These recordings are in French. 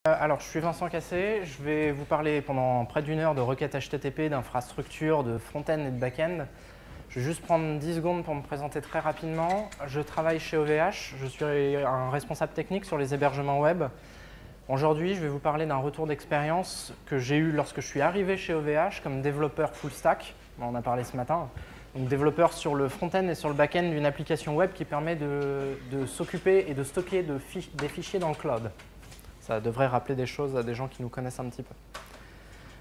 Alors, je suis Vincent Cassé, je vais vous parler pendant près d'une heure de requêtes HTTP, d'infrastructures, de front-end et de back-end. Je vais juste prendre 10 secondes pour me présenter très rapidement. Je travaille chez OVH, je suis un responsable technique sur les hébergements web. Aujourd'hui, je vais vous parler d'un retour d'expérience que j'ai eu lorsque je suis arrivé chez OVH comme développeur full stack. On en a parlé ce matin. Donc, développeur sur le front-end et sur le back-end d'une application web qui permet de s'occuper et de stocker des fichiers dans le cloud. Ça devrait rappeler des choses à des gens qui nous connaissent un petit peu.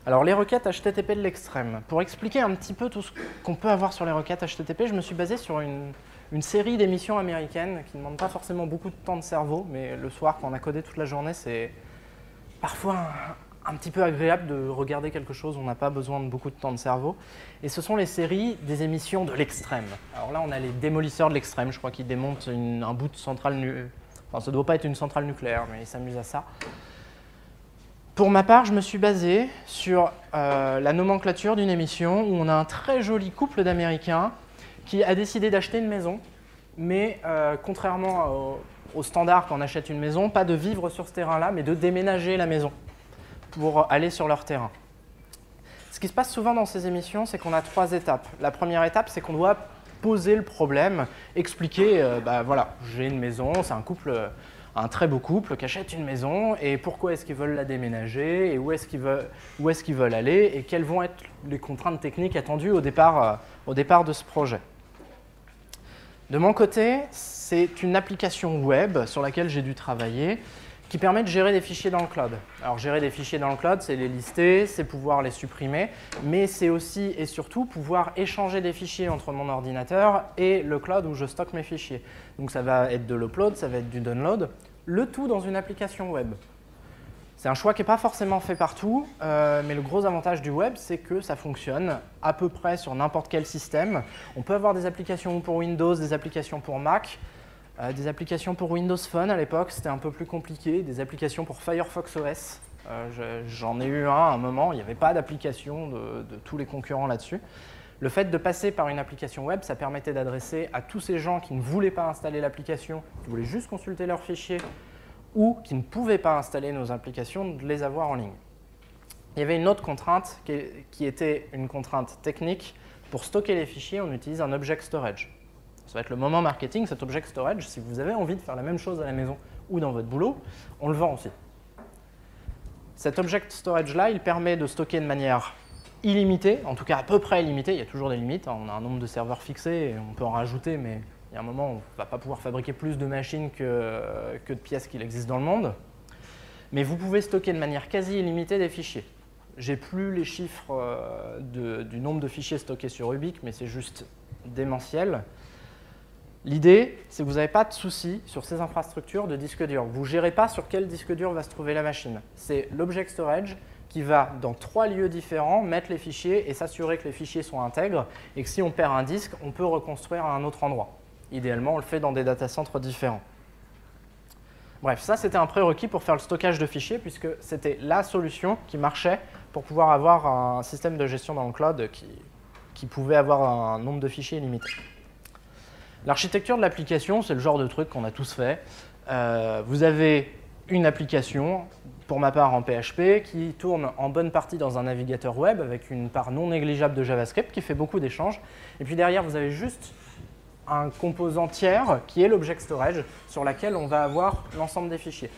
Alors, les requêtes HTTP de l'extrême. Pour expliquer un petit peu tout ce qu'on peut avoir sur les requêtes HTTP, je me suis basé sur une série d'émissions américaines qui ne demandent pas forcément beaucoup de temps de cerveau, mais le soir, quand on a codé toute la journée, c'est parfois un petit peu agréable de regarder quelque chose où on n'a pas besoin de beaucoup de temps de cerveau. Et ce sont les séries des émissions de l'extrême. Alors là, on a les démolisseurs de l'extrême, je crois qu'ils démontent un bout de centrale nucléaire. Enfin, ça ne doit pas être une centrale nucléaire, mais ils s'amusent à ça. Pour ma part, je me suis basé sur la nomenclature d'une émission où on a un très joli couple d'Américains qui a décidé d'acheter une maison, mais contrairement au standard quand on achète une maison, pas de vivre sur ce terrain-là, mais de déménager la maison pour aller sur leur terrain. Ce qui se passe souvent dans ces émissions, c'est qu'on a 3 étapes. La première étape, c'est qu'on doit poser le problème, expliquer, voilà, j'ai une maison, c'est un très beau couple qui achète une maison, et pourquoi est-ce qu'ils veulent la déménager, et où est-ce qu'ils veulent aller, et quelles vont être les contraintes techniques attendues au départ de ce projet. De mon côté, c'est une application web sur laquelle j'ai dû travailler, qui permet de gérer des fichiers dans le cloud. Alors, gérer des fichiers dans le cloud, c'est les lister, c'est pouvoir les supprimer, mais c'est aussi et surtout pouvoir échanger des fichiers entre mon ordinateur et le cloud où je stocke mes fichiers. Donc, ça va être de l'upload, ça va être du download, le tout dans une application web. C'est un choix qui n'est pas forcément fait partout, mais le gros avantage du web, c'est que ça fonctionne à peu près sur n'importe quel système. On peut avoir des applications pour Windows, des applications pour Mac, des applications pour Windows Phone à l'époque, c'était un peu plus compliqué, des applications pour Firefox OS. J'en ai eu à un moment, il n'y avait pas d'application de tous les concurrents là-dessus. Le fait de passer par une application web, ça permettait d'adresser à tous ces gens qui ne voulaient pas installer l'application, qui voulaient juste consulter leurs fichiers, ou qui ne pouvaient pas installer nos applications, de les avoir en ligne. Il y avait une autre contrainte qui était une contrainte technique. Pour stocker les fichiers, on utilise un object storage. Ça va être le moment marketing, cet object storage. Si vous avez envie de faire la même chose à la maison ou dans votre boulot, on le vend aussi. Cet object storage-là, il permet de stocker de manière illimitée, en tout cas à peu près illimitée. Il y a toujours des limites, on a un nombre de serveurs fixé, et on peut en rajouter, mais il y a un moment où on ne va pas pouvoir fabriquer plus de machines que de pièces qu'il existe dans le monde. Mais vous pouvez stocker de manière quasi illimitée des fichiers. J'ai plus les chiffres du nombre de fichiers stockés sur Ubik, mais c'est juste démentiel. L'idée, c'est que vous n'avez pas de souci sur ces infrastructures de disque dur. Vous ne gérez pas sur quel disque dur va se trouver la machine. C'est l'object storage qui va, dans 3 lieux différents, mettre les fichiers et s'assurer que les fichiers sont intègres et que si on perd un disque, on peut reconstruire à un autre endroit. Idéalement, on le fait dans des datacentres différents. Bref, ça, c'était un prérequis pour faire le stockage de fichiers puisque c'était la solution qui marchait pour pouvoir avoir un système de gestion dans le cloud qui pouvait avoir un nombre de fichiers illimité. L'architecture de l'application, c'est le genre de truc qu'on a tous fait. Vous avez une application, pour ma part en PHP, qui tourne en bonne partie dans un navigateur web avec une part non négligeable de JavaScript qui fait beaucoup d'échanges. Et puis derrière, vous avez juste un composant tiers qui est l'object storage sur laquelle on va avoir l'ensemble des fichiers.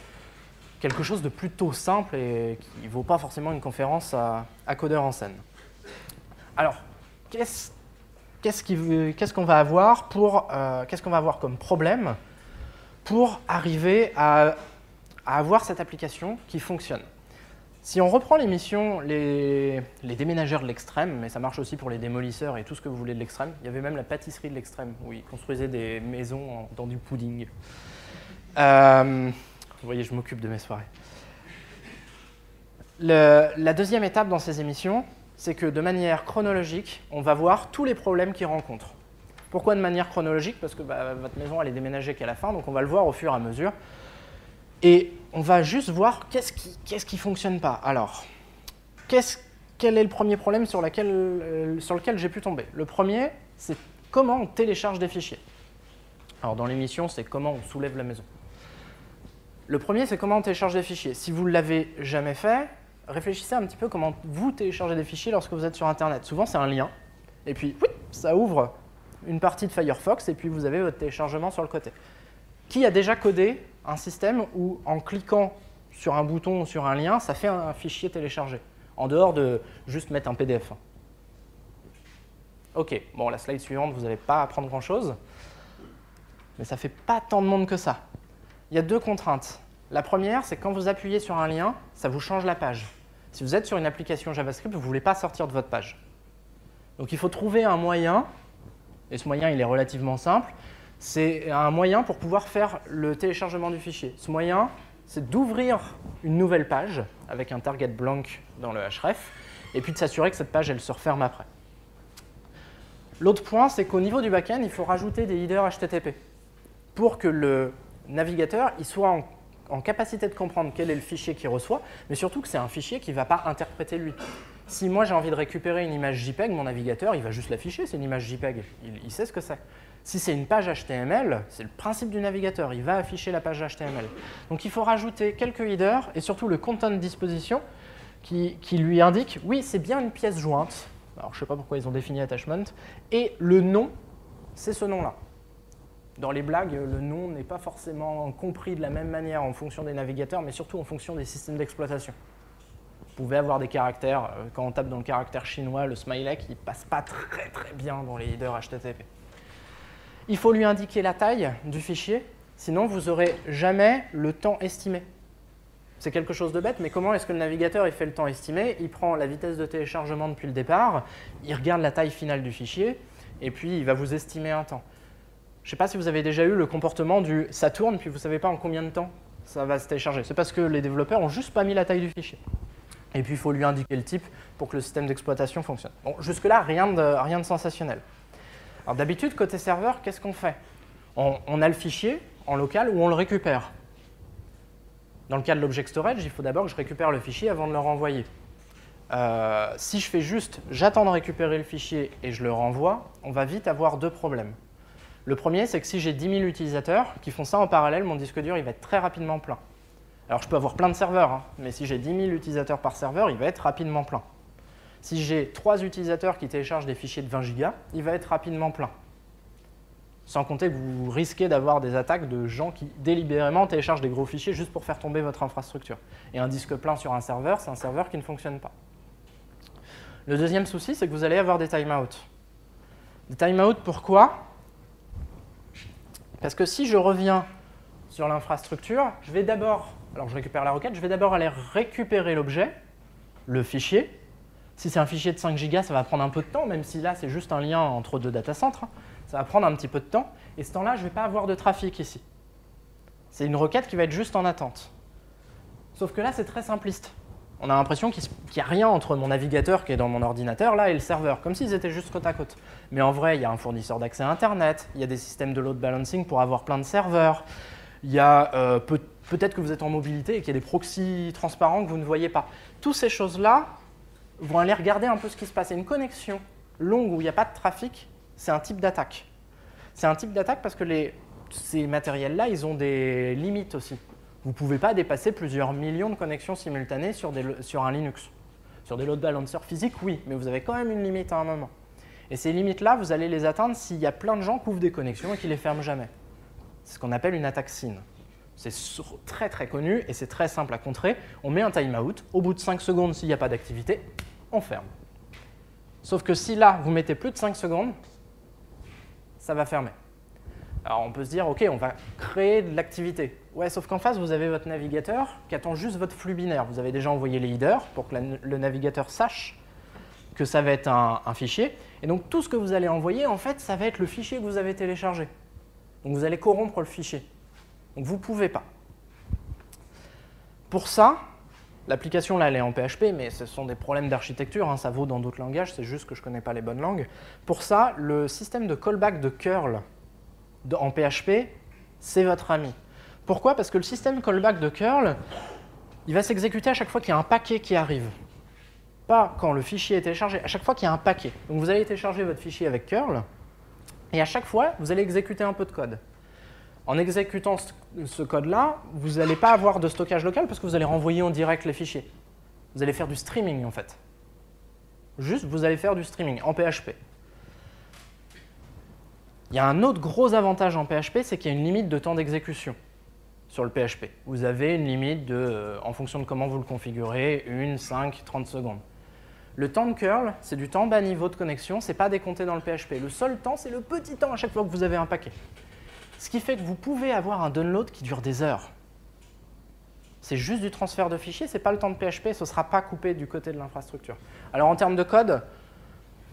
Quelque chose de plutôt simple et qui ne vaut pas forcément une conférence à codeur en scène. Alors, qu'est-ce qu'on va avoir comme problème pour arriver à avoir cette application qui fonctionne? Si on reprend l'émission les déménageurs de l'extrême, mais ça marche aussi pour les démolisseurs et tout ce que vous voulez de l'extrême, il y avait même la pâtisserie de l'extrême où ils construisaient des maisons dans du pudding. Vous voyez, je m'occupe de mes soirées. La deuxième étape dans ces émissions, c'est que de manière chronologique, on va voir tous les problèmes qu'ils rencontrent. Pourquoi de manière chronologique? Parce que votre maison, elle est déménagée qu'à la fin, donc on va le voir au fur et à mesure. Et on va juste voir qu'est-ce qui ne fonctionne pas. Alors, quel est le premier problème sur lequel j'ai pu tomber? Le premier, c'est comment on télécharge des fichiers. Alors, dans l'émission, c'est comment on soulève la maison. Le premier, c'est comment on télécharge des fichiers. Si vous ne l'avez jamais fait, réfléchissez un petit peu comment vous téléchargez des fichiers lorsque vous êtes sur Internet. Souvent, c'est un lien, et puis oui, ça ouvre une partie de Firefox, et puis vous avez votre téléchargement sur le côté. Qui a déjà codé un système où, en cliquant sur un bouton ou sur un lien, ça fait un fichier téléchargé, en dehors de juste mettre un PDF? Ok, bon, la slide suivante, vous n'allez pas apprendre grand-chose, mais ça ne fait pas tant de monde que ça. Il y a deux contraintes. La première, c'est quand vous appuyez sur un lien, ça vous change la page. Si vous êtes sur une application JavaScript, vous ne voulez pas sortir de votre page. Donc il faut trouver un moyen, et ce moyen il est relativement simple, c'est un moyen pour pouvoir faire le téléchargement du fichier. Ce moyen, c'est d'ouvrir une nouvelle page avec un target blank dans le href, et puis de s'assurer que cette page elle se referme après. L'autre point, c'est qu'au niveau du backend, il faut rajouter des headers HTTP pour que le navigateur il soit en capacité de comprendre quel est le fichier qu'il reçoit, mais surtout que c'est un fichier qu'il ne va pas interpréter lui. Si moi j'ai envie de récupérer une image JPEG, mon navigateur il va juste l'afficher, c'est une image JPEG, il sait ce que c'est. Si c'est une page HTML, c'est le principe du navigateur, il va afficher la page HTML. Donc il faut rajouter quelques headers et surtout le content disposition qui lui indique, oui c'est bien une pièce jointe, alors je ne sais pas pourquoi ils ont défini attachment, et le nom, c'est ce nom-là. Dans les blagues, le nom n'est pas forcément compris de la même manière en fonction des navigateurs, mais surtout en fonction des systèmes d'exploitation. Vous pouvez avoir des caractères, quand on tape dans le caractère chinois, le smiley, qui ne passe pas très bien dans les headers HTTP. Il faut lui indiquer la taille du fichier, sinon vous n'aurez jamais le temps estimé. C'est quelque chose de bête, mais comment est-ce que le navigateur il fait le temps estimé? Il prend la vitesse de téléchargement depuis le départ, il regarde la taille finale du fichier, et puis il va vous estimer un temps. Je ne sais pas si vous avez déjà eu le comportement du « ça tourne » puis vous ne savez pas en combien de temps ça va se télécharger. C'est parce que les développeurs n'ont juste pas mis la taille du fichier. Et puis il faut lui indiquer le type pour que le système d'exploitation fonctionne. Bon, jusque-là, rien de sensationnel. Alors d'habitude, côté serveur, qu'est-ce qu'on fait? On a le fichier en local ou on le récupère. Dans le cas de l'object storage, il faut d'abord que je récupère le fichier avant de le renvoyer. Si je fais juste « j'attends de récupérer le fichier et je le renvoie », on va vite avoir deux problèmes. Le premier, c'est que si j'ai 10 000 utilisateurs qui font ça en parallèle, mon disque dur il va être très rapidement plein. Alors je peux avoir plein de serveurs, hein, mais si j'ai 10 000 utilisateurs par serveur, il va être rapidement plein. Si j'ai 3 utilisateurs qui téléchargent des fichiers de 20 Go, il va être rapidement plein. Sans compter que vous risquez d'avoir des attaques de gens qui délibérément téléchargent des gros fichiers juste pour faire tomber votre infrastructure. Et un disque plein sur un serveur, c'est un serveur qui ne fonctionne pas. Le deuxième souci, c'est que vous allez avoir des timeouts. Des timeouts, pourquoi? Parce que si je reviens sur l'infrastructure, je vais d'abord, alors je récupère la requête, je vais d'abord aller récupérer l'objet, le fichier. Si c'est un fichier de 5 Go, ça va prendre un peu de temps, même si là c'est juste un lien entre deux data centers. Ça va prendre un petit peu de temps, et ce temps-là, je ne vais pas avoir de trafic ici. C'est une requête qui va être juste en attente. Sauf que là, c'est très simpliste. On a l'impression qu'il n'y a rien entre mon navigateur qui est dans mon ordinateur là et le serveur, comme s'ils étaient juste côte à côte. Mais en vrai, il y a un fournisseur d'accès à Internet, il y a des systèmes de load balancing pour avoir plein de serveurs, il y a peut-être que vous êtes en mobilité et qu'il y a des proxys transparents que vous ne voyez pas. Toutes ces choses-là vont aller regarder un peu ce qui se passe. Et une connexion longue où il n'y a pas de trafic, c'est un type d'attaque. C'est un type d'attaque parce que ces matériels-là, ils ont des limites aussi. Vous ne pouvez pas dépasser plusieurs millions de connexions simultanées sur un Linux. Sur des load balancers physiques, oui, mais vous avez quand même une limite à un moment. Et ces limites-là, vous allez les atteindre s'il y a plein de gens qui ouvrent des connexions et qui ne les ferment jamais. C'est ce qu'on appelle une attaque SYN. C'est très très connu et c'est très simple à contrer. On met un timeout, au bout de 5 secondes, s'il n'y a pas d'activité, on ferme. Sauf que si là, vous mettez plus de 5 secondes, ça va fermer. Alors on peut se dire, ok, on va créer de l'activité. Ouais, sauf qu'en face, vous avez votre navigateur qui attend juste votre flux binaire. Vous avez déjà envoyé les headers pour que le navigateur sache que ça va être un fichier. Et donc tout ce que vous allez envoyer, en fait, ça va être le fichier que vous avez téléchargé. Donc vous allez corrompre le fichier. Donc vous ne pouvez pas. Pour ça, l'application là, elle est en PHP, mais ce sont des problèmes d'architecture, hein, ça vaut dans d'autres langages, c'est juste que je ne connais pas les bonnes langues. Pour ça, le système de callback de curl en PHP, c'est votre ami. Pourquoi? Parce que le système callback de curl, il va s'exécuter à chaque fois qu'il y a un paquet qui arrive. Pas quand le fichier est téléchargé, à chaque fois qu'il y a un paquet. Donc vous allez télécharger votre fichier avec curl, et à chaque fois, vous allez exécuter un peu de code. En exécutant ce code-là, vous n'allez pas avoir de stockage local parce que vous allez renvoyer en direct les fichiers. Vous allez faire du streaming en fait. Juste, vous allez faire du streaming en PHP. Il y a un autre gros avantage en PHP, c'est qu'il y a une limite de temps d'exécution sur le PHP. Vous avez une limite de, en fonction de comment vous le configurez, 1, 5, 30 secondes. Le temps de curl, c'est du temps bas niveau de connexion, ce n'est pas décompté dans le PHP. Le seul temps, c'est le petit temps à chaque fois que vous avez un paquet. Ce qui fait que vous pouvez avoir un download qui dure des heures. C'est juste du transfert de fichiers, ce n'est pas le temps de PHP, ce ne sera pas coupé du côté de l'infrastructure. Alors en termes de code,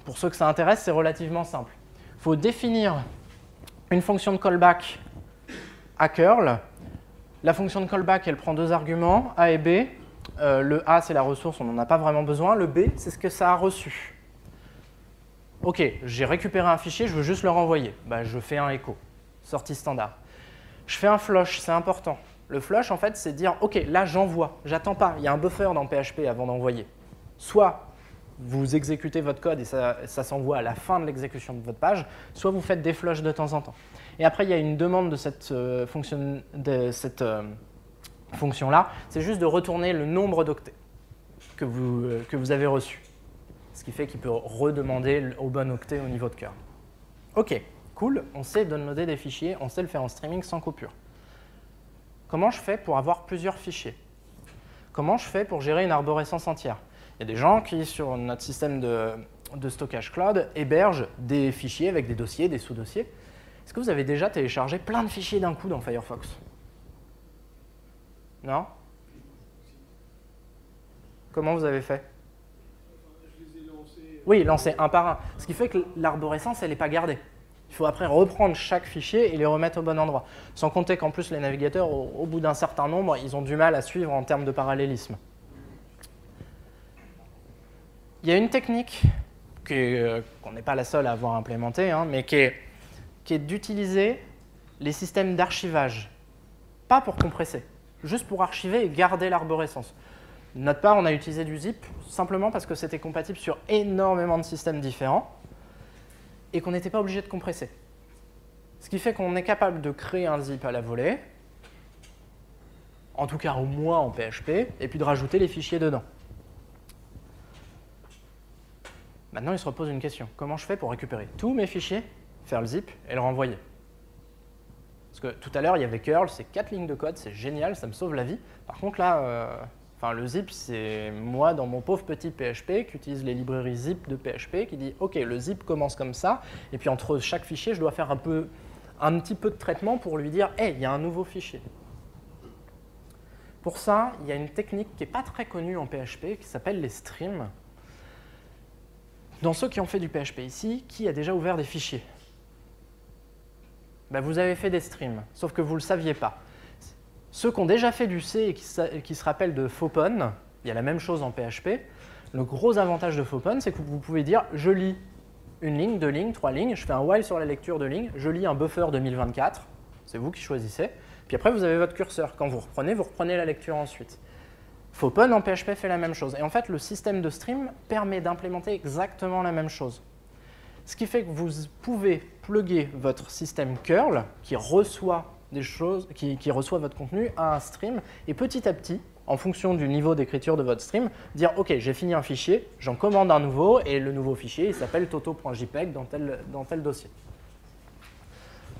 pour ceux que ça intéresse, c'est relativement simple. Il faut définir une fonction de callback à curl. La fonction de callback, elle prend deux arguments, A et B. Le A, c'est la ressource, on n'en a pas vraiment besoin. Le B, c'est ce que ça a reçu. OK, j'ai récupéré un fichier, je veux juste le renvoyer. Bah, je fais un echo, sortie standard. Je fais un flush, c'est important. Le flush, en fait, c'est dire, OK, là, j'envoie. J'attends pas, il y a un buffer dans PHP avant d'envoyer. Soit vous exécutez votre code et ça s'envoie à la fin de l'exécution de votre page, soit vous faites des flushs de temps en temps. Et après, il y a une demande de cette fonction-là, c'est juste de retourner le nombre d'octets que vous avez reçu. Ce qui fait qu'il peut redemander au bon octet au niveau de curl. OK, cool, on sait downloader des fichiers, on sait le faire en streaming sans coupure. Comment je fais pour avoir plusieurs fichiers? Comment je fais pour gérer une arborescence entière? Il y a des gens qui, sur notre système de stockage cloud, hébergent des fichiers avec des dossiers, des sous-dossiers. Est-ce que vous avez déjà téléchargé plein de fichiers d'un coup dans Firefox? Non? Comment vous avez fait? Je les ai lancés. Oui, lancés un par un. Ce qui fait que l'arborescence, elle n'est pas gardée. Il faut après reprendre chaque fichier et les remettre au bon endroit. Sans compter qu'en plus, les navigateurs, au bout d'un certain nombre, ils ont du mal à suivre en termes de parallélisme. Il y a une technique qu'on n'est pas la seule à avoir implémentée, hein, mais qui est d'utiliser les systèmes d'archivage. Pas pour compresser, juste pour archiver et garder l'arborescence. De notre part, on a utilisé du zip simplement parce que c'était compatible sur énormément de systèmes différents et qu'on n'était pas obligé de compresser. Ce qui fait qu'on est capable de créer un zip à la volée, en tout cas au moins en PHP, et puis de rajouter les fichiers dedans. Maintenant, il se repose une question. Comment je fais pour récupérer tous mes fichiers, faire le zip et le renvoyer? Parce que tout à l'heure, il y avait curl, c'est 4 lignes de code, c'est génial, ça me sauve la vie. Par contre, là, le zip, c'est moi dans mon pauvre petit PHP qui utilise les librairies zip de PHP, qui dit « OK, le zip commence comme ça, et puis entre chaque fichier, je dois faire un petit peu de traitement pour lui dire « Hey, il y a un nouveau fichier ». Pour ça, il y a une technique qui n'est pas très connue en PHP, qui s'appelle les streams. Dans ceux qui ont fait du PHP ici, qui a déjà ouvert des fichiers? Ben, vous avez fait des streams, sauf que vous ne le saviez pas. Ceux qui ont déjà fait du C et qui se rappellent de Fopon, il y a la même chose en PHP. Le gros avantage de Fopon, c'est que vous pouvez dire je lis une ligne, 2 lignes, 3 lignes, je fais un while sur la lecture de ligne, je lis un buffer 2024, c'est vous qui choisissez, puis après vous avez votre curseur. Quand vous reprenez la lecture ensuite. Fopon en PHP fait la même chose. Et en fait, le système de stream permet d'implémenter exactement la même chose. Ce qui fait que vous pouvez plugger votre système curl qui reçoit des choses, qui reçoit votre contenu à un stream et petit à petit, en fonction du niveau d'écriture de votre stream, dire « OK, j'ai fini un fichier, j'en commande un nouveau et le nouveau fichier il s'appelle toto.jpg dans tel dossier ».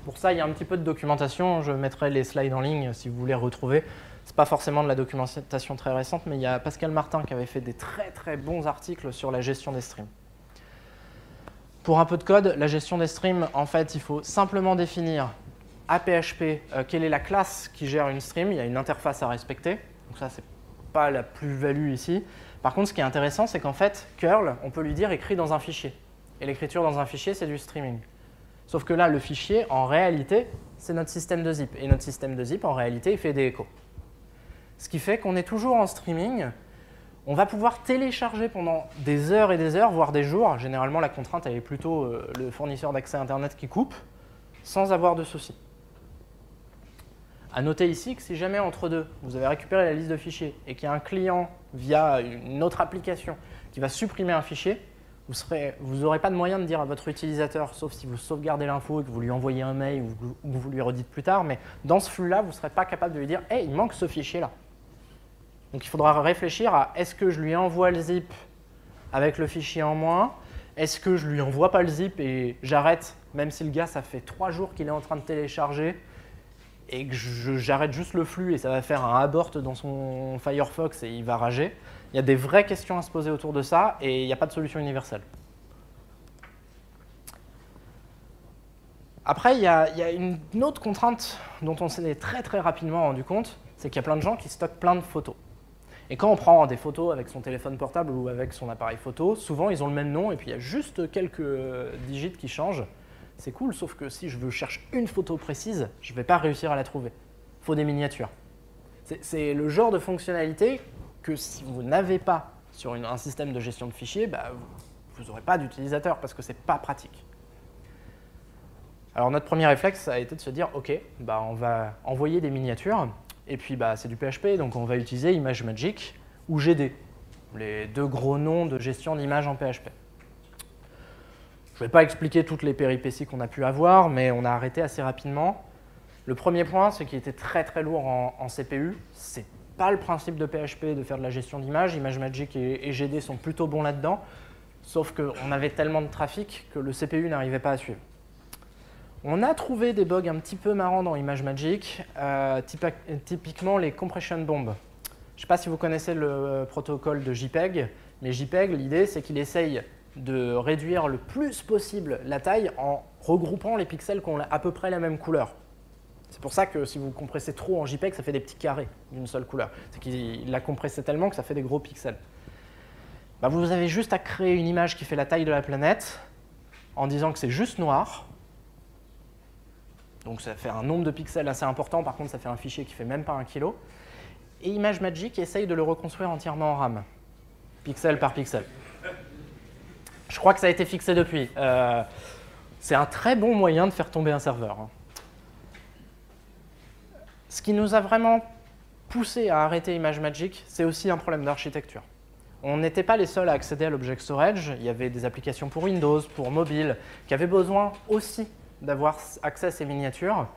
Pour ça, il y a un petit peu de documentation. Je mettrai les slides en ligne si vous voulez retrouver. Ce n'est pas forcément de la documentation très récente, mais il y a Pascal Martin qui avait fait des très très bons articles sur la gestion des streams. Pour un peu de code, la gestion des streams, en fait, il faut simplement définir à PHP quelle est la classe qui gère une stream. Il y a une interface à respecter. Donc ça, ce n'est pas la plus-value ici. Par contre, ce qui est intéressant, c'est qu'en fait, curl, on peut lui dire écrit dans un fichier. Et l'écriture dans un fichier, c'est du streaming. Sauf que là, le fichier, en réalité, c'est notre système de zip. Et notre système de zip, en réalité, il fait des échos. Ce qui fait qu'on est toujours en streaming. On va pouvoir télécharger pendant des heures et des heures, voire des jours. Généralement, la contrainte, elle est plutôt le fournisseur d'accès Internet qui coupe, sans avoir de soucis. À noter ici que si jamais entre deux, vous avez récupéré la liste de fichiers et qu'il y a un client via une autre application qui va supprimer un fichier, vous n'aurez pas de moyen de dire à votre utilisateur, sauf si vous sauvegardez l'info et que vous lui envoyez un mail ou que vous lui redites plus tard, mais dans ce flux-là, vous ne serez pas capable de lui dire « Hey, il manque ce fichier-là ». Donc il faudra réfléchir à est-ce que je lui envoie le zip avec le fichier en moins? Est-ce que je lui envoie pas le zip et j'arrête, même si le gars, ça fait 3 jours qu'il est en train de télécharger, et que j'arrête juste le flux et ça va faire un abort dans son Firefox et il va rager. Il y a des vraies questions à se poser autour de ça et il n'y a pas de solution universelle. Après, il y a une autre contrainte dont on s'est très très rapidement rendu compte, c'est qu'il y a plein de gens qui stockent plein de photos. Et quand on prend des photos avec son téléphone portable ou avec son appareil photo, souvent ils ont le même nom et puis il y a juste quelques digits qui changent. C'est cool, sauf que si je cherche une photo précise, je ne vais pas réussir à la trouver. Il faut des miniatures. C'est le genre de fonctionnalité que si vous n'avez pas sur un système de gestion de fichiers, bah, vous n'aurez pas d'utilisateur parce que ce n'est pas pratique. Alors notre premier réflexe, ça a été de se dire, OK, bah, on va envoyer des miniatures, et puis bah, c'est du PHP, donc on va utiliser ImageMagick ou GD, les deux gros noms de gestion d'images en PHP. Je ne vais pas expliquer toutes les péripéties qu'on a pu avoir, mais on a arrêté assez rapidement. Le premier point, c'est qu'il était très très lourd en CPU. Ce n'est pas le principe de PHP de faire de la gestion d'images. ImageMagick et GD sont plutôt bons là-dedans, sauf qu'on avait tellement de trafic que le CPU n'arrivait pas à suivre. On a trouvé des bugs un petit peu marrants dans ImageMagick, typiquement les compression bombs. Je ne sais pas si vous connaissez le protocole de JPEG, mais JPEG, l'idée, c'est qu'il essaye de réduire le plus possible la taille en regroupant les pixels qui ont à peu près la même couleur. C'est pour ça que si vous compressez trop en JPEG, ça fait des petits carrés d'une seule couleur. C'est qu'il l'a compressé tellement que ça fait des gros pixels. Bah, vous avez juste à créer une image qui fait la taille de la planète en disant que c'est juste noir. Donc ça fait un nombre de pixels assez important, par contre ça fait un fichier qui fait même pas 1 kg. Et ImageMagick essaye de le reconstruire entièrement en RAM, pixel par pixel. Je crois que ça a été fixé depuis. C'est un très bon moyen de faire tomber un serveur. Ce qui nous a vraiment poussé à arrêter ImageMagick, c'est aussi un problème d'architecture. On n'était pas les seuls à accéder à l'Object Storage. Il y avait des applications pour Windows, pour mobile, qui avaient besoin aussi d'avoir accès à ces miniatures.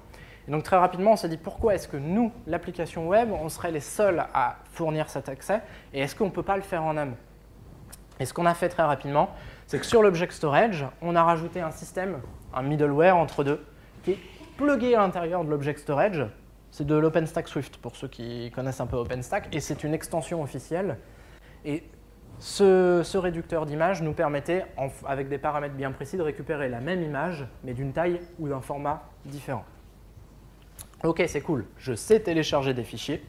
Et donc très rapidement, on s'est dit pourquoi est-ce que nous, l'application web, on serait les seuls à fournir cet accès et est-ce qu'on ne peut pas le faire en amont? Et ce qu'on a fait très rapidement, c'est que sur l'Object Storage, on a rajouté un système, un middleware entre deux, qui est plugué à l'intérieur de l'Object Storage. C'est de l'OpenStack Swift pour ceux qui connaissent un peu OpenStack et c'est une extension officielle. Et ce réducteur d'image nous permettait, avec des paramètres bien précis, de récupérer la même image, mais d'une taille ou d'un format différent. Ok, c'est cool, je sais télécharger des fichiers,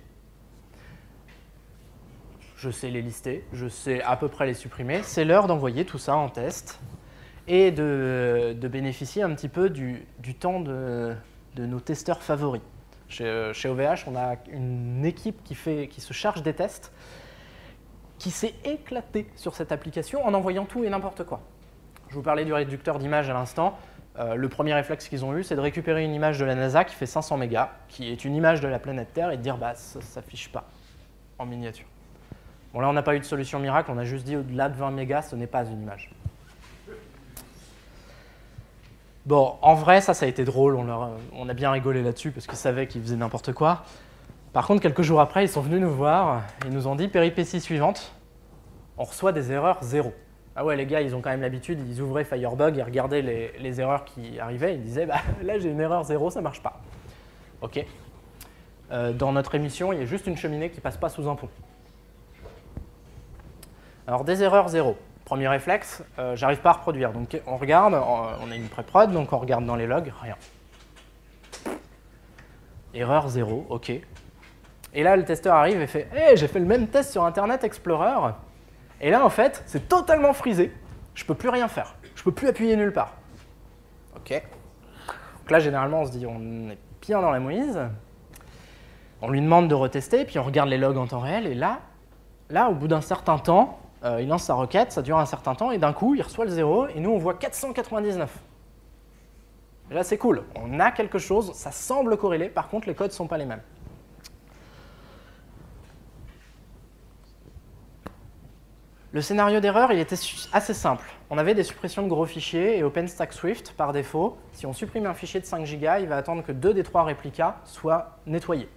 je sais les lister, je sais à peu près les supprimer. C'est l'heure d'envoyer tout ça en test et de bénéficier un petit peu du temps de nos testeurs favoris. Chez OVH, on a une équipe qui se charge des tests, qui s'est éclatée sur cette application en envoyant tout et n'importe quoi. Je vous parlais du réducteur d'image à l'instant. Le premier réflexe qu'ils ont eu, c'est de récupérer une image de la NASA qui fait 500 mégas, qui est une image de la planète Terre, et de dire bah, ça ne s'affiche pas en miniature. Bon, là, on n'a pas eu de solution miracle, on a juste dit au-delà de 20 mégas, ce n'est pas une image. Bon, en vrai, ça a été drôle, on a bien rigolé là-dessus parce qu'ils savaient qu'ils faisaient n'importe quoi. Par contre, quelques jours après, ils sont venus nous voir et nous ont dit péripétie suivante, on reçoit des erreurs 0. Ah ouais, les gars, ils ont quand même l'habitude, ils ouvraient Firebug, ils regardaient les erreurs qui arrivaient, ils disaient bah, là j'ai une erreur 0, ça marche pas. Ok. Dans notre émission, il y a juste une cheminée qui passe pas sous un pont. Alors des erreurs 0. Premier réflexe, j'arrive pas à reproduire. Donc on regarde, on a une pré-prod, donc on regarde dans les logs, rien. Erreur 0, ok. Et là, le testeur arrive et fait hey, j'ai fait le même test sur Internet Explorer. Et là, en fait, c'est totalement frisé. Je peux plus rien faire. Je peux plus appuyer nulle part. Ok. Donc là, généralement, on se dit on est bien dans la mouise. On lui demande de retester, puis on regarde les logs en temps réel. Et là au bout d'un certain temps, il lance sa requête, ça dure un certain temps, et d'un coup, il reçoit le 0, et nous, on voit 499. Et là, c'est cool. On a quelque chose, ça semble corréler. Par contre, les codes ne sont pas les mêmes. Le scénario d'erreur, il était assez simple. On avait des suppressions de gros fichiers et OpenStack Swift, par défaut, si on supprime un fichier de 5 Go, il va attendre que 2 des 3 réplicas soient nettoyés.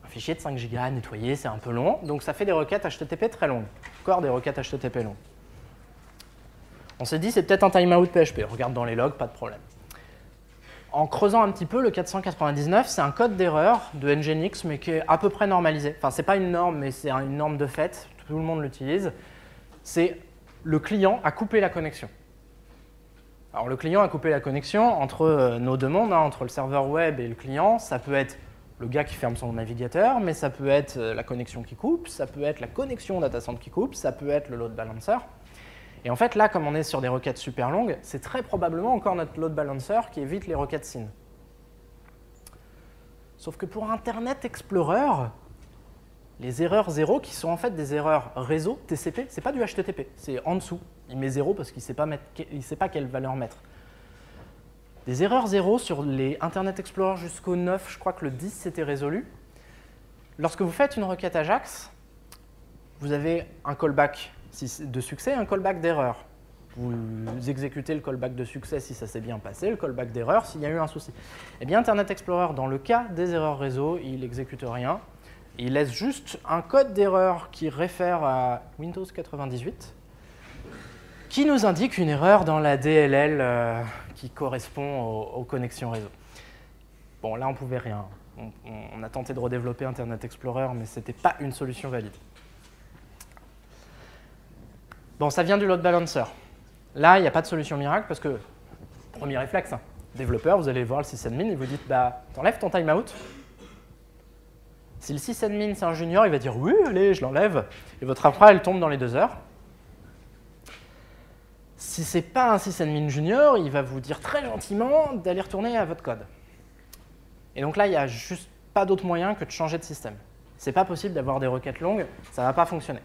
Un fichier de 5 Go nettoyé, c'est un peu long, donc ça fait des requêtes HTTP très longues. Encore des requêtes HTTP longues. On s'est dit, c'est peut-être un timeout PHP. Regarde dans les logs, pas de problème. En creusant un petit peu, le 499, c'est un code d'erreur de Nginx, mais qui est à peu près normalisé. Enfin, c'est pas une norme, mais c'est une norme de fait. Tout le monde l'utilise. C'est le client a coupé la connexion. Alors, le client a coupé la connexion entre nos deux mondes, entre le serveur web et le client. Ça peut être le gars qui ferme son navigateur, mais ça peut être la connexion qui coupe, ça peut être la connexion data center qui coupe, ça peut être le load balancer. Et en fait, là, comme on est sur des requêtes super longues, c'est très probablement encore notre load balancer qui évite les requêtes SYN. Sauf que pour Internet Explorer, les erreurs 0, qui sont en fait des erreurs réseau, TCP, c'est pas du HTTP, c'est en dessous. Il met 0 parce qu'il ne sait pas quelle valeur mettre. Des erreurs 0 sur les Internet Explorer jusqu'au 9, je crois que le 10 c'était résolu. Lorsque vous faites une requête Ajax, vous avez un callback de succès et un callback d'erreur. Vous exécutez le callback de succès si ça s'est bien passé, le callback d'erreur s'il y a eu un souci. Eh bien, Internet Explorer, dans le cas des erreurs réseau, il n'exécute rien. Il laisse juste un code d'erreur qui réfère à Windows 98, qui nous indique une erreur dans la DLL qui correspond aux connexions réseau. Bon, là, on ne pouvait rien. On a tenté de redévelopper Internet Explorer, mais ce n'était pas une solution valide. Bon, ça vient du load balancer. Là, il n'y a pas de solution miracle parce que, premier réflexe, développeur, vous allez voir le sysadmin et vous dites, bah, t'enlèves ton timeout. Si le sysadmin, c'est un junior, il va dire, oui, allez, je l'enlève. Et votre infra, elle tombe dans les 2 heures. Si ce n'est pas un sysadmin junior, il va vous dire très gentiment d'aller retourner à votre code. Et donc là, il n'y a juste pas d'autre moyen que de changer de système. Ce n'est pas possible d'avoir des requêtes longues, ça ne va pas fonctionner.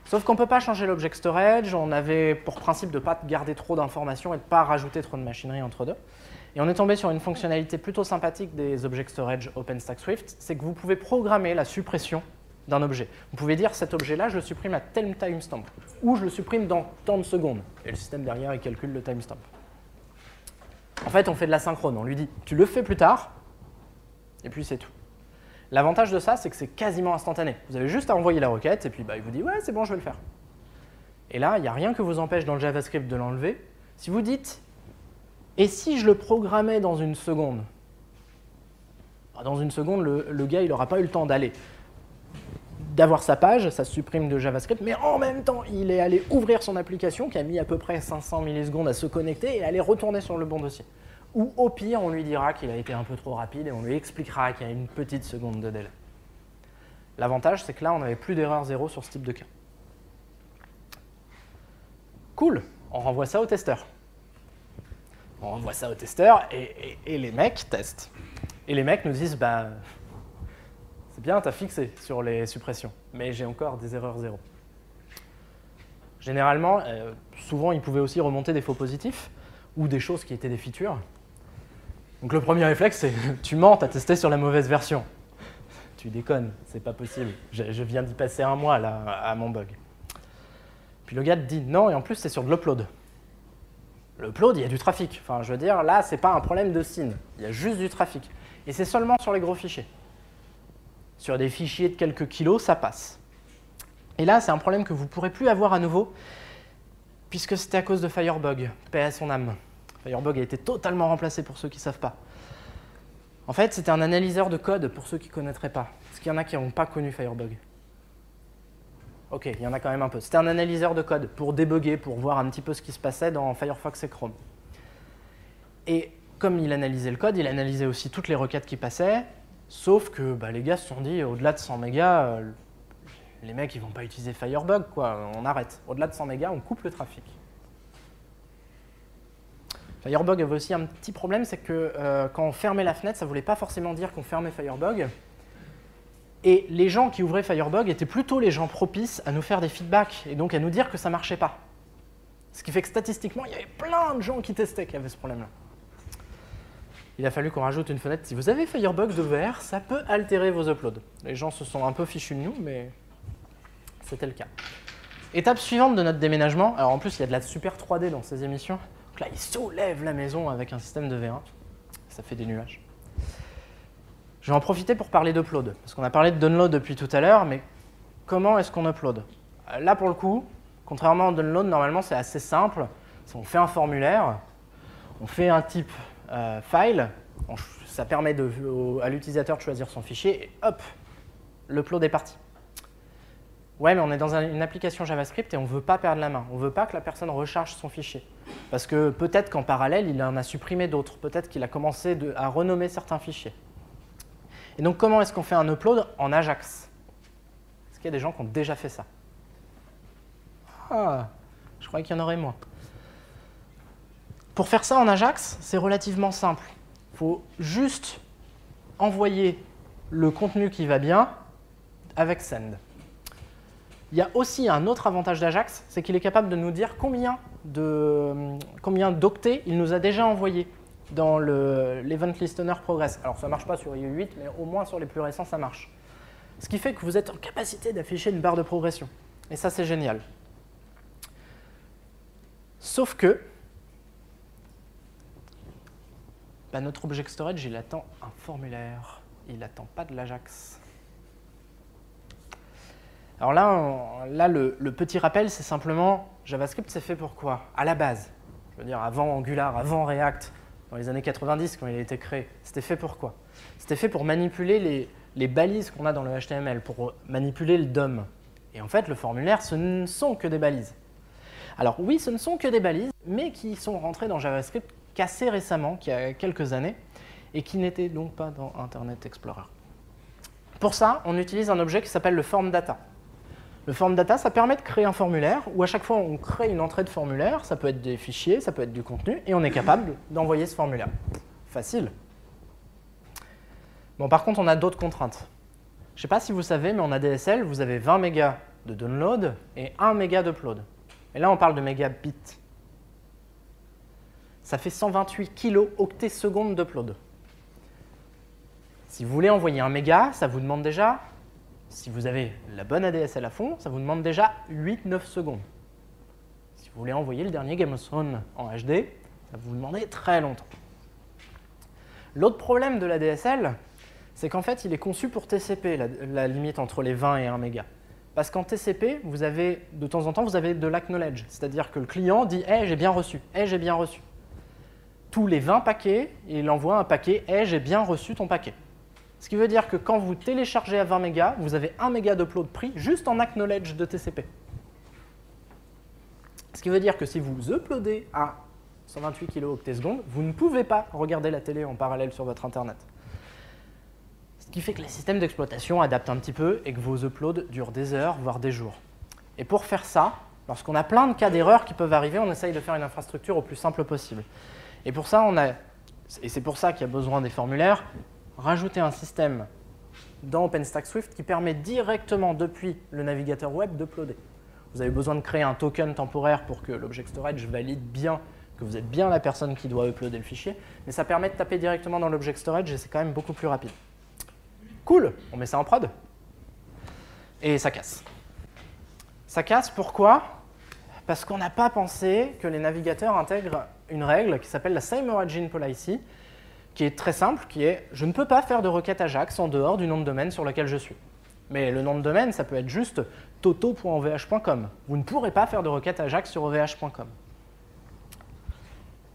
Sauf qu'on ne peut pas changer l'object storage, on avait pour principe de ne pas garder trop d'informations et de ne pas rajouter trop de machinerie entre deux. Et on est tombé sur une fonctionnalité plutôt sympathique des object storage OpenStack Swift, c'est que vous pouvez programmer la suppression d'un objet. Vous pouvez dire cet objet-là, je le supprime à tel timestamp, ou je le supprime dans tant de secondes. Et le système derrière, il calcule le timestamp. En fait, on fait de la synchrone, on lui dit, tu le fais plus tard, et puis c'est tout. L'avantage de ça, c'est que c'est quasiment instantané. Vous avez juste à envoyer la requête, et puis bah, il vous dit « ouais, c'est bon, je vais le faire ». Et là, il n'y a rien que vous empêche dans le JavaScript de l'enlever. Si vous dites « et si je le programmais dans une seconde ?» Dans une seconde, le gars, il n'aura pas eu le temps d'avoir sa page, ça se supprime de JavaScript, mais en même temps, il est allé ouvrir son application, qui a mis à peu près 500 millisecondes à se connecter, et aller retourner sur le bon dossier. Ou au pire, on lui dira qu'il a été un peu trop rapide et on lui expliquera qu'il y a une petite seconde de délai. L'avantage, c'est que là, on n'avait plus d'erreur 0 sur ce type de cas. Cool, on renvoie ça au testeur. On renvoie ça au testeur et les mecs testent. Et les mecs nous disent, bah, c'est bien, t'as fixé sur les suppressions, mais j'ai encore des erreurs 0. Généralement, souvent, ils pouvaient aussi remonter des faux positifs ou des choses qui étaient des features. Donc le premier réflexe, c'est tu mens, t'as testé sur la mauvaise version. Tu déconnes, c'est pas possible. Je viens d'y passer 1 mois là, à mon bug. Puis le gars te dit non, et en plus c'est sur de l'upload. L'upload, il y a du trafic. Enfin, je veux dire, là, c'est pas un problème de SYN. Il y a juste du trafic. Et c'est seulement sur les gros fichiers. Sur des fichiers de quelques kilos, ça passe. Et là, c'est un problème que vous ne pourrez plus avoir à nouveau, puisque c'était à cause de Firebug, paix à son âme. Firebug a été totalement remplacé pour ceux qui ne savent pas. En fait, c'était un analyseur de code pour ceux qui ne connaîtraient pas. Est-ce qu'il y en a qui n'ont pas connu Firebug? Ok, il y en a quand même un peu. C'était un analyseur de code pour débugger, pour voir un petit peu ce qui se passait dans Firefox et Chrome. Et comme il analysait le code, il analysait aussi toutes les requêtes qui passaient, sauf que bah, les gars se sont dit, au-delà de 100 mégas, les mecs, ils ne vont pas utiliser Firebug, quoi. On arrête. Au-delà de 100 mégas, on coupe le trafic. Firebug avait aussi un petit problème, c'est que quand on fermait la fenêtre, ça ne voulait pas forcément dire qu'on fermait Firebug. Et les gens qui ouvraient Firebug étaient plutôt les gens propices à nous faire des feedbacks et donc à nous dire que ça ne marchait pas. Ce qui fait que statistiquement, il y avait plein de gens qui testaient qui avaient ce problème-là. Il a fallu qu'on rajoute une fenêtre. Si vous avez Firebug d'ouvert, ça peut altérer vos uploads. Les gens se sont un peu fichus de nous, mais c'était le cas. Étape suivante de notre déménagement. Alors en plus, il y a de la super 3D dans ces émissions. Donc là, il soulève la maison avec un système de V1. Ça fait des nuages. Je vais en profiter pour parler d'upload. Parce qu'on a parlé de download depuis tout à l'heure, mais comment est-ce qu'on upload? Là, pour le coup, contrairement au download, normalement, c'est assez simple. On fait un formulaire, on fait un type file, ça permet à l'utilisateur de choisir son fichier, et hop, l'upload est parti. Ouais, mais on est dans une application JavaScript et on ne veut pas perdre la main. On ne veut pas que la personne recharge son fichier. Parce que peut-être qu'en parallèle, il en a supprimé d'autres. Peut-être qu'il a commencé à renommer certains fichiers. Et donc, comment est-ce qu'on fait un upload en Ajax? Est-ce qu'il y a des gens qui ont déjà fait ça? Ah, je croyais qu'il y en aurait moins. Pour faire ça en Ajax, c'est relativement simple. Il faut juste envoyer le contenu qui va bien avec send. Il y a aussi un autre avantage d'Ajax, c'est qu'il est capable de nous dire combien d'octets il nous a déjà envoyé dans l'Event Listener Progress. Alors ça ne marche pas sur IE8, mais au moins sur les plus récents, ça marche. Ce qui fait que vous êtes en capacité d'afficher une barre de progression. Et ça, c'est génial. Sauf que notre Object Storage, il attend un formulaire. Il n'attend pas de l'Ajax. Alors là, le petit rappel, c'est simplement JavaScript, c'est fait pour quoi? À la base, je veux dire, avant Angular, avant React, dans les années 90, quand il a été créé, c'était fait pour quoi? C'était fait pour manipuler les balises qu'on a dans le HTML, pour manipuler le DOM. Et en fait, le formulaire, ce ne sont que des balises. Alors oui, ce ne sont que des balises, mais qui sont rentrées dans JavaScript qu'assez récemment, qu'il y a quelques années, et qui n'étaient donc pas dans Internet Explorer. Pour ça, on utilise un objet qui s'appelle le form data. Le form data, ça permet de créer un formulaire où à chaque fois on crée une entrée de formulaire, ça peut être des fichiers, ça peut être du contenu, et on est capable d'envoyer ce formulaire. Facile. Bon, par contre, on a d'autres contraintes. Je ne sais pas si vous savez, mais en ADSL, vous avez 20 mégas de download et 1 méga d'upload. Et là, on parle de mégabits. Ça fait 128 kilo-octets secondes d'upload. Si vous voulez envoyer 1 méga, ça vous demande déjà, si vous avez la bonne ADSL à fond, ça vous demande déjà 8-9 secondes. Si vous voulez envoyer le dernier Game of Thrones en HD, ça va vous demander très longtemps. L'autre problème de l'ADSL, c'est qu'en fait, il est conçu pour TCP, la limite entre les 20 et 1 méga. Parce qu'en TCP, vous avez, de temps en temps, vous avez de l'acknowledge, c'est-à-dire que le client dit « Hey, j'ai bien reçu »,« Hey, j'ai bien reçu ». Tous les 20 paquets, il envoie un paquet « Hey, j'ai bien reçu ton paquet ». Ce qui veut dire que quand vous téléchargez à 20 mégas, vous avez 1 méga d'upload pris juste en acknowledge de TCP. Ce qui veut dire que si vous uploadez à 128 kilo-octets secondes, vous ne pouvez pas regarder la télé en parallèle sur votre Internet. Ce qui fait que les systèmes d'exploitation adaptent un petit peu et que vos uploads durent des heures, voire des jours. Et pour faire ça, lorsqu'on a plein de cas d'erreur qui peuvent arriver, on essaye de faire une infrastructure au plus simple possible. Et pour ça, et c'est pour ça qu'il y a besoin des formulaires, rajouter un système dans OpenStack Swift qui permet directement depuis le navigateur web d'uploader. Vous avez besoin de créer un token temporaire pour que l'Object Storage valide bien que vous êtes bien la personne qui doit uploader le fichier, mais ça permet de taper directement dans l'Object Storage et c'est quand même beaucoup plus rapide. Cool, on met ça en prod. Et ça casse. Ça casse, pourquoi? Parce qu'on n'a pas pensé que les navigateurs intègrent une règle qui s'appelle la Same Origin Policy, qui est très simple, qui est « je ne peux pas faire de requête Ajax en dehors du nom de domaine sur lequel je suis ». Mais le nom de domaine, ça peut être juste toto.ovh.com. Vous ne pourrez pas faire de requête Ajax sur ovh.com.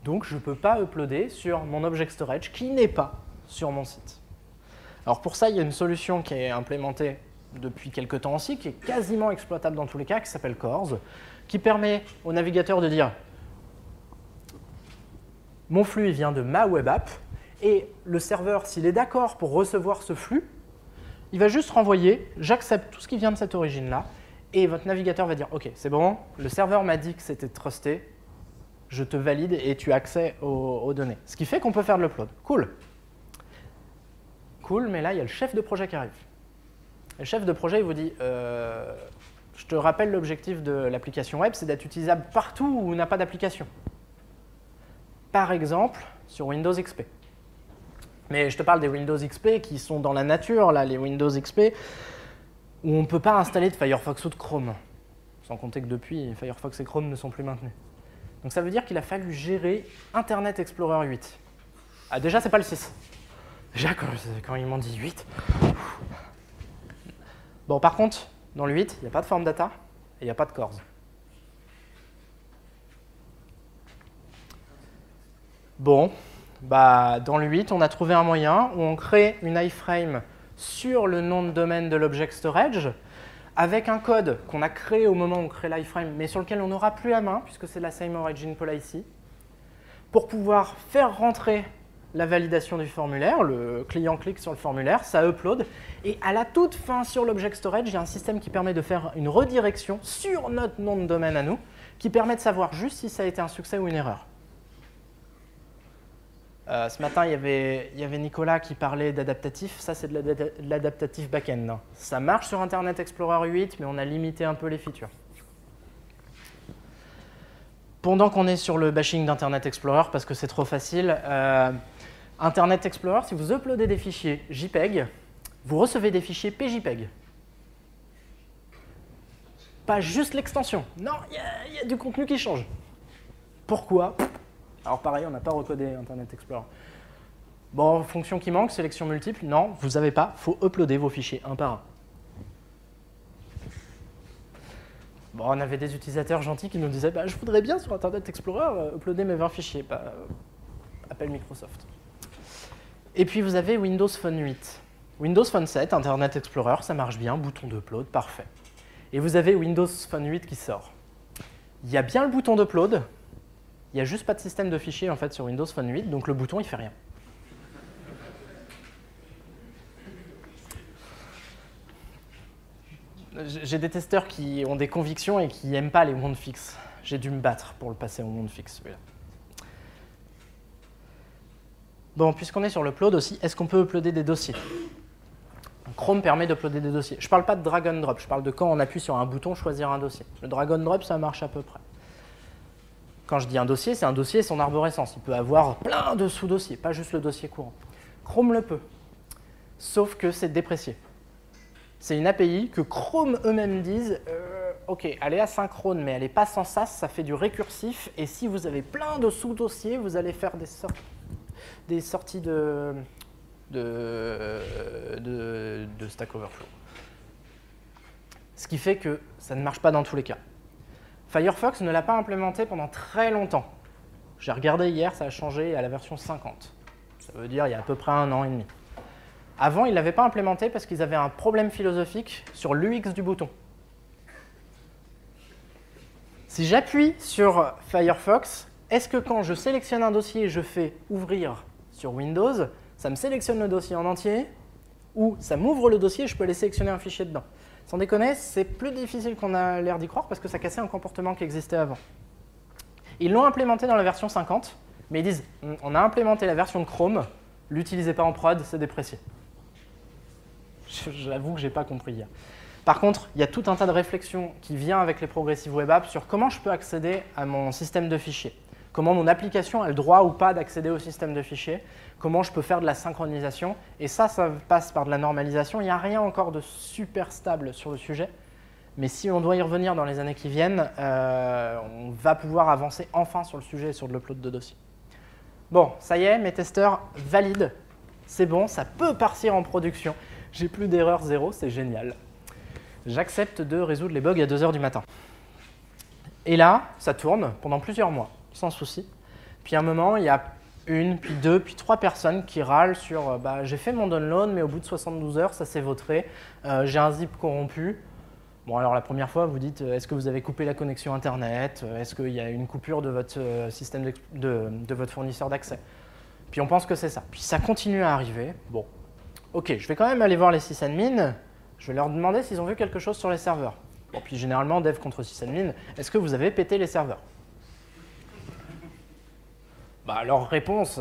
Donc, je ne peux pas uploader sur mon Object Storage qui n'est pas sur mon site. Alors pour ça, il y a une solution qui est implémentée depuis quelques temps aussi, qui est quasiment exploitable dans tous les cas, qui s'appelle CORS, qui permet au navigateur de dire « mon flux il vient de ma web app » et le serveur, s'il est d'accord pour recevoir ce flux, il va juste renvoyer « j'accepte tout ce qui vient de cette origine-là » et votre navigateur va dire « ok, c'est bon, le serveur m'a dit que c'était trusté, je te valide et tu as accès aux données ». Ce qui fait qu'on peut faire de l'upload. Cool. Cool, mais là, il y a le chef de projet qui arrive. Le chef de projet, il vous dit je te rappelle l'objectif de l'application web, c'est d'être utilisable partout où il n'y a pas d'application. Par exemple, sur Windows XP. Mais je te parle des Windows XP qui sont dans la nature, là, les Windows XP, où on ne peut pas installer de Firefox ou de Chrome. Sans compter que depuis, Firefox et Chrome ne sont plus maintenus. Donc ça veut dire qu'il a fallu gérer Internet Explorer 8. Ah, déjà, c'est pas le 6. Déjà, quand ils m'ont dit 8. Bon, par contre, dans le 8, il n'y a pas de form data et il n'y a pas de cores. Bon, bah, dans le 8, on a trouvé un moyen où on crée une iframe sur le nom de domaine de l'object storage avec un code qu'on a créé au moment où on crée l'iframe, mais sur lequel on n'aura plus la main, puisque c'est la same origin policy, pour pouvoir faire rentrer la validation du formulaire. Le client clique sur le formulaire, ça upload, et à la toute fin, sur l'object storage, il y a un système qui permet de faire une redirection sur notre nom de domaine à nous, qui permet de savoir juste si ça a été un succès ou une erreur. Ce matin, il y avait Nicolas qui parlait d'adaptatif. Ça, c'est de l'adaptatif back-end. Ça marche sur Internet Explorer 8, mais on a limité un peu les features. Pendant qu'on est sur le bashing d'Internet Explorer, parce que c'est trop facile, Internet Explorer, si vous uploadez des fichiers JPEG, vous recevez des fichiers PJPEG. Pas juste l'extension. Non, il y a du contenu qui change. Pourquoi ? Alors pareil, on n'a pas recodé Internet Explorer. Bon, fonction qui manque, sélection multiple, non, vous n'avez pas, il faut uploader vos fichiers un par un. Bon, on avait des utilisateurs gentils qui nous disaient bah, « je voudrais bien sur Internet Explorer uploader mes 20 fichiers ». Bah, appelle Microsoft. Et puis vous avez Windows Phone 8. Windows Phone 7, Internet Explorer, ça marche bien, bouton d'upload, parfait. Et vous avez Windows Phone 8 qui sort. Il y a bien le bouton d'upload. Il n'y a juste pas de système de fichiers en fait sur Windows Phone 8, donc le bouton il fait rien. J'ai des testeurs qui ont des convictions et qui n'aiment pas les mondes fixes. J'ai dû me battre pour le passer au monde fixe, celui-là. Bon, puisqu'on est sur l'upload aussi, est-ce qu'on peut uploader des dossiers? Chrome permet d'uploader des dossiers. Je ne parle pas de drag and drop, je parle de quand on appuie sur un bouton, choisir un dossier. Le drag and drop, ça marche à peu près. Quand je dis un dossier, c'est un dossier et son arborescence. Il peut avoir plein de sous-dossiers, pas juste le dossier courant. Chrome le peut, sauf que c'est déprécié. C'est une API que Chrome eux-mêmes disent ok, elle est asynchrone, mais elle n'est pas sans sas, ça fait du récursif, et si vous avez plein de sous-dossiers, vous allez faire des sorties de Stack Overflow. Ce qui fait que ça ne marche pas dans tous les cas. Firefox ne l'a pas implémenté pendant très longtemps. J'ai regardé hier, ça a changé à la version 50. Ça veut dire il y a à peu près 1 an et demi. Avant, ils ne l'avaient pas implémenté parce qu'ils avaient un problème philosophique sur l'UX du bouton. Si j'appuie sur Firefox, est-ce que quand je sélectionne un dossier et je fais ouvrir sur Windows, ça me sélectionne le dossier en entier ou ça m'ouvre le dossier et je peux aller sélectionner un fichier dedans? Sans déconner, c'est plus difficile qu'on a l'air d'y croire parce que ça cassait un comportement qui existait avant. Ils l'ont implémenté dans la version 50, mais ils disent on a implémenté la version de Chrome, l'utilisez pas en prod, c'est déprécié. J'avoue que je n'ai pas compris hier. Par contre, il y a tout un tas de réflexions qui viennent avec les Progressive Web Apps sur comment je peux accéder à mon système de fichiers. Comment mon application a le droit ou pas d'accéder au système de fichiers. Comment je peux faire de la synchronisation. Et ça passe par de la normalisation. Il n'y a rien encore de super stable sur le sujet. Mais si on doit y revenir dans les années qui viennent, on va pouvoir avancer enfin sur le sujet et sur de l'upload de dossiers. Bon, ça y est, mes testeurs valident. C'est bon, ça peut partir en production. J'ai plus d'erreur zéro, c'est génial. J'accepte de résoudre les bugs à 2 h du matin. Et là, ça tourne pendant plusieurs mois, sans souci. Puis à un moment, il y a 1, puis 2, puis 3 personnes qui râlent sur j'ai fait mon download, mais au bout de 72 heures, ça s'est vautré. J'ai un zip corrompu. Bon, alors la première fois, vous dites est-ce que vous avez coupé la connexion Internet? Est-ce qu'il y a une coupure de votre système de votre fournisseur d'accès? Puis on pense que c'est ça. Puis ça continue à arriver. Bon. Ok, je vais quand même aller voir les sysadmins, je vais leur demander s'ils ont vu quelque chose sur les serveurs. Bon, puis généralement, dev contre sysadmin, est-ce que vous avez pété les serveurs? Leur réponse,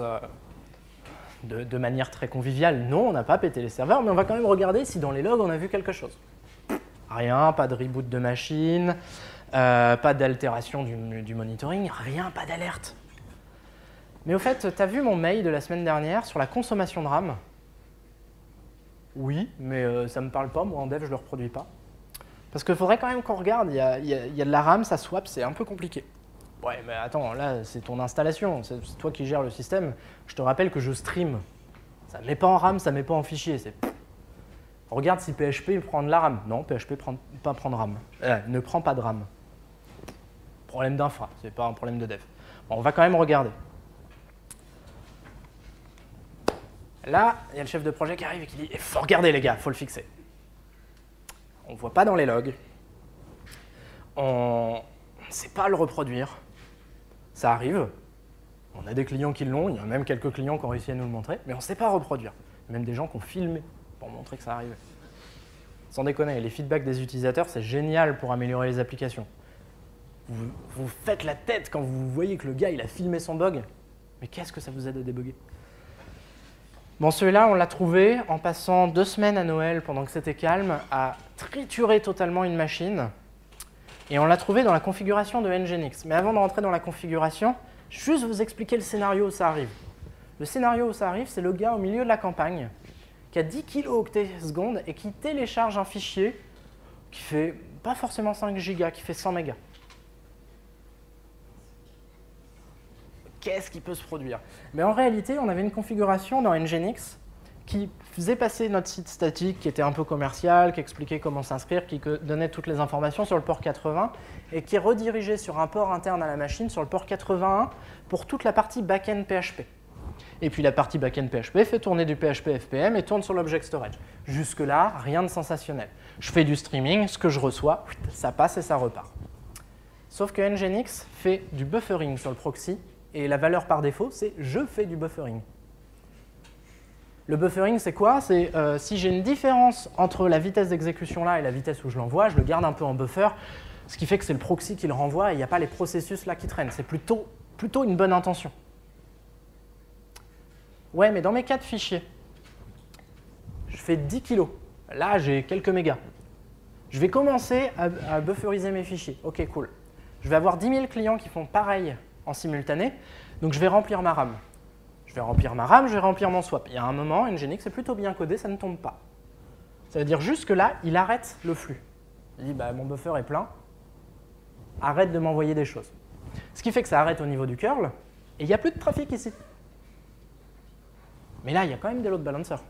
de manière très conviviale, non, on n'a pas pété les serveurs, mais on va quand même regarder si dans les logs, on a vu quelque chose. Rien, pas de reboot de machine, pas d'altération du monitoring, rien, pas d'alerte. Mais au fait, tu as vu mon mail de la semaine dernière sur la consommation de RAM? Oui, mais ça ne me parle pas, moi en dev je ne le reproduis pas. Parce qu'il faudrait quand même qu'on regarde, il y a de la RAM, ça swap, c'est un peu compliqué. Ouais, mais attends, là, c'est ton installation, c'est toi qui gères le système. Je te rappelle que je stream. Ça ne met pas en RAM, ça ne met pas en fichier. Regarde si PHP prend de la RAM. Non, PHP pas prend de RAM. Ne prend pas de RAM. Problème d'infra, c'est pas un problème de dev. Bon, on va quand même regarder. Là, il y a le chef de projet qui arrive et qui dit « Il faut regarder les gars, il faut le fixer ». On ne voit pas dans les logs. On ne sait pas le reproduire. Ça arrive. On a des clients qui l'ont, il y a même quelques clients qui ont réussi à nous le montrer, mais on ne sait pas reproduire. Il y a même des gens qui ont filmé pour montrer que ça arrivait. Sans déconner, les feedbacks des utilisateurs, c'est génial pour améliorer les applications. Vous faites la tête quand vous voyez que le gars il a filmé son bug, mais qu'est-ce que ça vous aide à débugger? Bon, celui-là, on l'a trouvé en passant 2 semaines à Noël, pendant que c'était calme, à triturer totalement une machine. Et on l'a trouvé dans la configuration de Nginx. Mais avant de rentrer dans la configuration, juste vous expliquer le scénario où ça arrive. Le scénario où ça arrive, c'est le gars au milieu de la campagne qui a 10 kilooctets secondes et qui télécharge un fichier qui fait pas forcément 5 gigas, qui fait 100 mégas. Qu'est-ce qui peut se produire? Mais en réalité, on avait une configuration dans Nginx qui faisait passer notre site statique, qui était un peu commercial, qui expliquait comment s'inscrire, qui donnait toutes les informations sur le port 80 et qui redirigeait sur un port interne à la machine, sur le port 81, pour toute la partie back-end PHP. Et puis la partie back-end PHP fait tourner du PHP FPM et tourne sur l'object storage. Jusque-là, rien de sensationnel. Je fais du streaming, ce que je reçois, ça passe et ça repart. Sauf que Nginx fait du buffering sur le proxy et la valeur par défaut, c'est « je fais du buffering ». Le buffering, c'est quoi? C'est si j'ai une différence entre la vitesse d'exécution là et la vitesse où je l'envoie, je le garde un peu en buffer, ce qui fait que c'est le proxy qui le renvoie et il n'y a pas les processus là qui traînent. C'est plutôt une bonne intention. Ouais, mais dans mes 4 fichiers, je fais 10 kilos. Là, j'ai quelques mégas. Je vais commencer à bufferiser mes fichiers. Ok, cool. Je vais avoir 10 000 clients qui font pareil en simultané, donc je vais remplir ma RAM. Je vais remplir ma RAM, je vais remplir mon swap. Il y a un moment, Nginx est plutôt bien codé, ça ne tombe pas. Ça veut dire juste que là, il arrête le flux. Il dit, bah, mon buffer est plein, arrête de m'envoyer des choses. Ce qui fait que ça arrête au niveau du curl, et il n'y a plus de trafic ici. Mais là, il y a quand même des load balancers.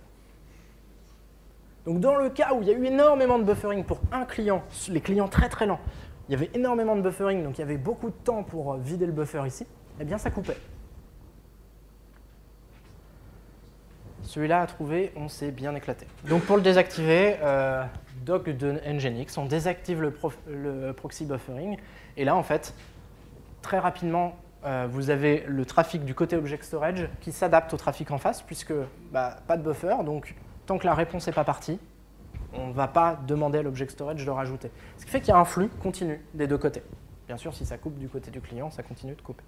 Donc dans le cas où il y a eu énormément de buffering pour un client, les clients très très lents, il y avait énormément de buffering, donc il y avait beaucoup de temps pour vider le buffer ici, eh bien ça coupait. Celui-là à trouver, on s'est bien éclaté. Donc pour le désactiver, doc de Nginx, on désactive le proxy buffering, et là en fait, très rapidement, vous avez le trafic du côté object storage qui s'adapte au trafic en face, puisque pas de buffer, donc tant que la réponse n'est pas partie, on ne va pas demander à l'object storage de rajouter. Ce qui fait qu'il y a un flux continu des deux côtés. Bien sûr, si ça coupe du côté du client, ça continue de couper.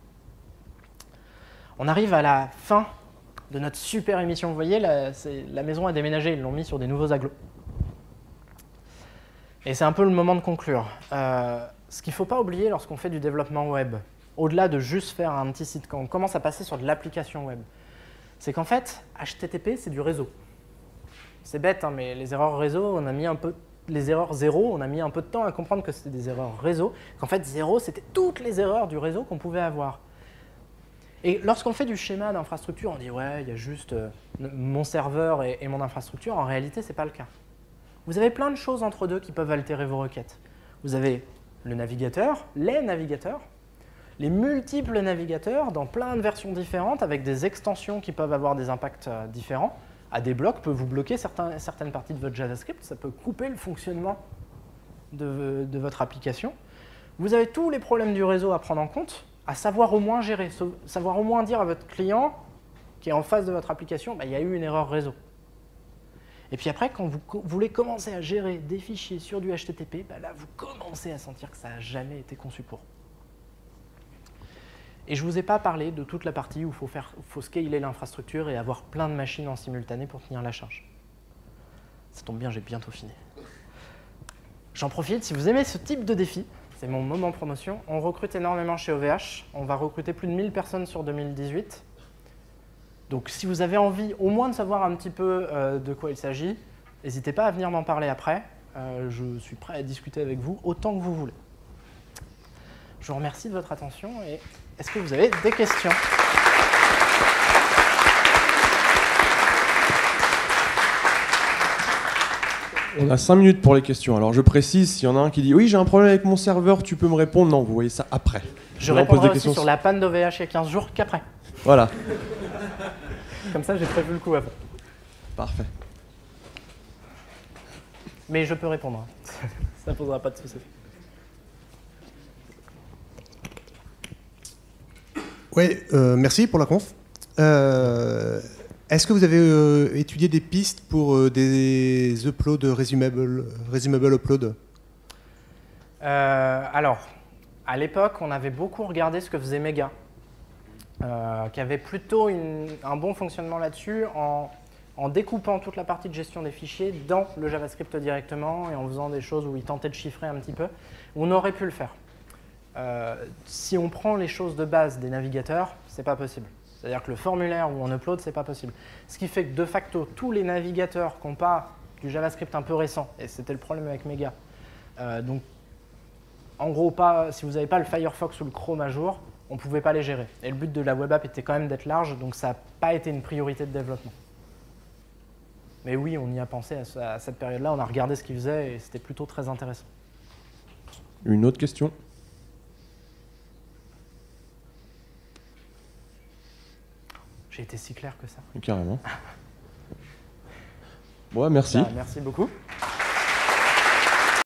On arrive à la fin de notre super émission. Vous voyez, la maison a déménagé, ils l'ont mis sur des nouveaux agglos. Et c'est un peu le moment de conclure. Ce qu'il ne faut pas oublier lorsqu'on fait du développement web, au-delà de juste faire un petit site, quand on commence à passer sur de l'application web, c'est qu'en fait, HTTP, c'est du réseau. C'est bête, hein, mais les erreurs réseau, les erreurs zéro, on a mis un peu de temps à comprendre que c'était des erreurs réseau, qu'en fait, zéro, c'était toutes les erreurs du réseau qu'on pouvait avoir. Et lorsqu'on fait du schéma d'infrastructure, on dit « ouais, il y a juste mon serveur et mon infrastructure ». En réalité, ce n'est pas le cas. Vous avez plein de choses entre deux qui peuvent altérer vos requêtes. Vous avez le navigateur, les multiples navigateurs dans plein de versions différentes avec des extensions qui peuvent avoir des impacts différents. AdBlock peut vous bloquer certaines parties de votre JavaScript, ça peut couper le fonctionnement de votre application. Vous avez tous les problèmes du réseau à prendre en compte, à savoir au moins gérer, savoir au moins dire à votre client qui est en face de votre application, il y a eu une erreur réseau. Et puis après, quand vous voulez commencer à gérer des fichiers sur du HTTP, là, vous commencez à sentir que ça n'a jamais été conçu pour. Et je ne vous ai pas parlé de toute la partie où il faut scaler l'infrastructure et avoir plein de machines en simultané pour tenir la charge. Ça tombe bien, j'ai bientôt fini. J'en profite, si vous aimez ce type de défi, c'est mon moment promotion, on recrute énormément chez OVH, on va recruter plus de 1000 personnes sur 2018. Donc si vous avez envie au moins de savoir un petit peu de quoi il s'agit, n'hésitez pas à venir m'en parler après. je suis prêt à discuter avec vous autant que vous voulez. Je vous remercie de votre attention et est-ce que vous avez des questions ? On a 5 minutes pour les questions. Alors je précise, s'il y en a un qui dit « Oui, j'ai un problème avec mon serveur, tu peux me répondre » Non, vous voyez ça après. Je Là, on pose répondrai des aussi questions. sur la panne d'OVH il y a 15 jours qu'après. Voilà, Comme ça, j'ai prévu le coup avant. parfait. Mais je peux répondre. Ça ne posera pas de soucis. Oui, merci pour la conf. Est-ce que vous avez étudié des pistes pour des uploads resumable upload? Alors, à l'époque, on avait beaucoup regardé ce que faisait Mega, qui avait plutôt un bon fonctionnement là-dessus en découpant toute la partie de gestion des fichiers dans le JavaScript directement et en faisant des choses où il tentait de chiffrer un petit peu. On aurait pu le faire. Si on prend les choses de base des navigateurs, c'est pas possible. C'est-à-dire que le formulaire où on upload, c'est pas possible. Ce qui fait que de facto, tous les navigateurs qui n'ont pas du JavaScript un peu récent, et c'était le problème avec Mega, donc en gros, si vous n'avez pas le Firefox ou le Chrome à jour, on ne pouvait pas les gérer. Et le but de la web app était quand même d'être large, donc ça n'a pas été une priorité de développement. Mais oui, on y a pensé à cette période-là, on a regardé ce qu'ils faisaient et c'était plutôt très intéressant. Une autre question? J'ai été si clair que ça. Carrément. Bon, merci. Merci beaucoup.